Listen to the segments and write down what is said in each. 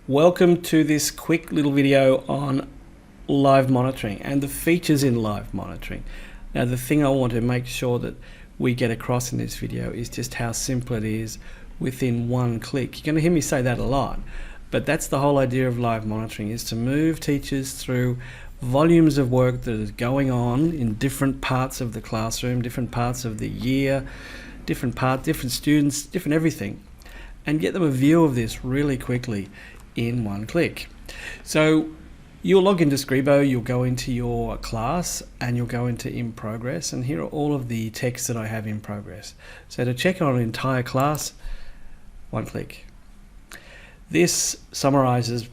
Welcome to this quick little video on live monitoring and the features in live monitoring. Now, the thing I want to make sure that we get across in this video is just how simple it is within one click. You're going to hear me say that a lot, but that's the whole idea of live monitoring, is to move teachers through volumes of work that is going on in different parts of the classroom, different parts of the year, different students, different everything, and get them a view of this really quickly in one click. So you'll log into Scribo, you'll go into your class and you'll go into in progress, and here are all of the texts that I have in progress. So to check on an entire class, one click. This summarizes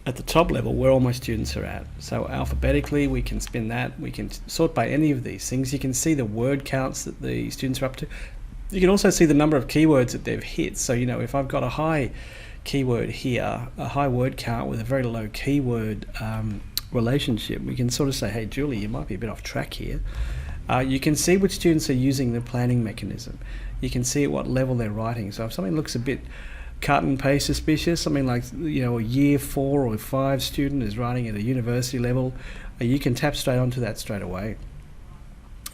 at the top level where all my students are at. So alphabetically we can spin that, we can sort by any of these things. You can see the word counts that the students are up to. You can also see the number of keywords that they've hit. So if I've got a high keyword here, a high word count with a very low keyword relationship, we can sort of say, hey Julie, you might be a bit off track here. You can see which students are using the planning mechanism. You can see at what level they're writing. So if something looks a bit cut and paste suspicious, something like a year 4 or 5 student is writing at a university level, you can tap straight onto that straight away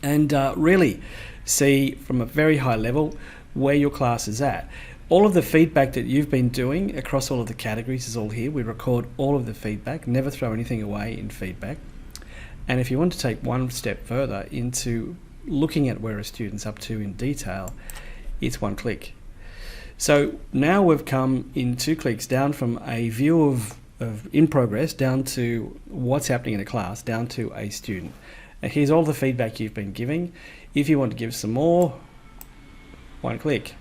and really see from a very high level where your class is at. All of the feedback that you've been doing across all of the categories is all here. We record all of the feedback, never throw anything away in feedback. And if you want to take one step further into looking at where a student's up to in detail, it's one click. So now we've come in 2 clicks down from a view of in progress down to what's happening in a class, down to a student. And here's all the feedback you've been giving. If you want to give some more, one click.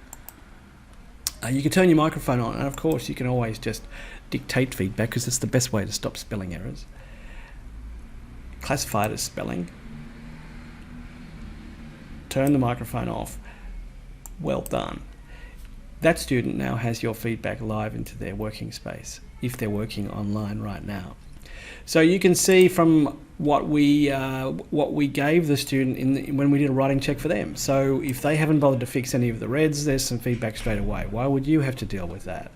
You can turn your microphone on, and of course you can always just dictate feedback because it's the best way to stop spelling errors. Classify it as spelling. Turn the microphone off. Well done. That student now has your feedback live into their working space if they're working online right now. So you can see from what we gave the student when we did a writing check for them. So if they haven't bothered to fix any of the reds, there's some feedback straight away. Why would you have to deal with that?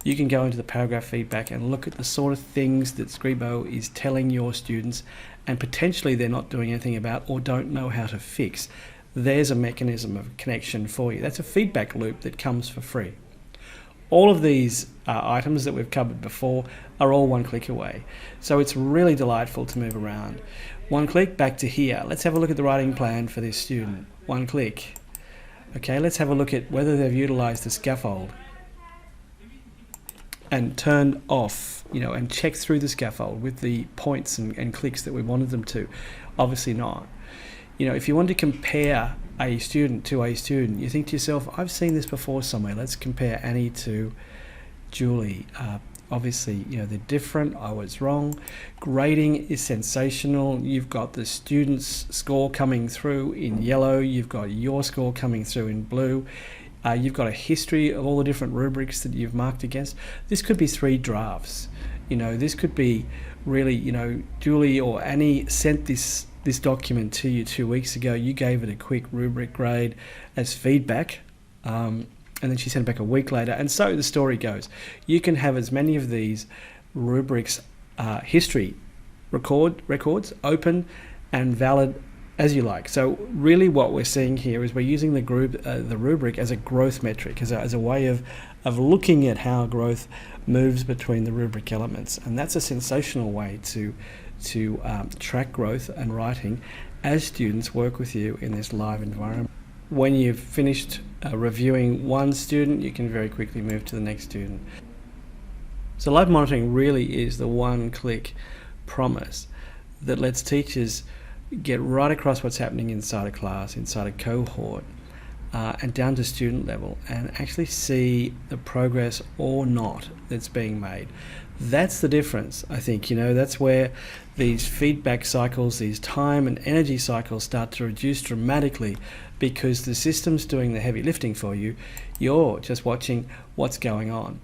You can go into the paragraph feedback and look at the sort of things that Scribo is telling your students and potentially they're not doing anything about or don't know how to fix. There's a mechanism of connection for you. That's a feedback loop that comes for free. All of these items that we've covered before are all one click away. So it's really delightful to move around. One click, back to here. Let's have a look at the writing plan for this student. One click. Okay, let's have a look at whether they've utilized the scaffold and turned off, and checked through the scaffold with the points and clicks that we wanted them to. Obviously not. If you want to compare a student to a student, you think to yourself, I've seen this before somewhere. Let's compare Annie to Julie. Obviously, they're different. I was wrong. Grading is sensational. You've got the student's score coming through in yellow. You've got your score coming through in blue. You've got a history of all the different rubrics that you've marked against. This could be 3 drafts. This could be really, Julie or Annie sent this document to you 2 weeks ago. You gave it a quick rubric grade as feedback, and then she sent it back a week later, and so the story goes. You can have as many of these rubrics history records open and valid as you like. So really what we're seeing here is we're using the rubric as a growth metric, as a way of looking at how growth moves between the rubric elements, and that's a sensational way to track growth and writing as students work with you in this live environment. When you've finished reviewing one student, you can very quickly move to the next student. So live monitoring really is the one-click promise that lets teachers get right across what's happening inside a class, inside a cohort, and down to student level, and actually see the progress or not that's being made. That's the difference, I think. That's where these feedback cycles, these time and energy cycles start to reduce dramatically, because the system's doing the heavy lifting for you. You're just watching what's going on.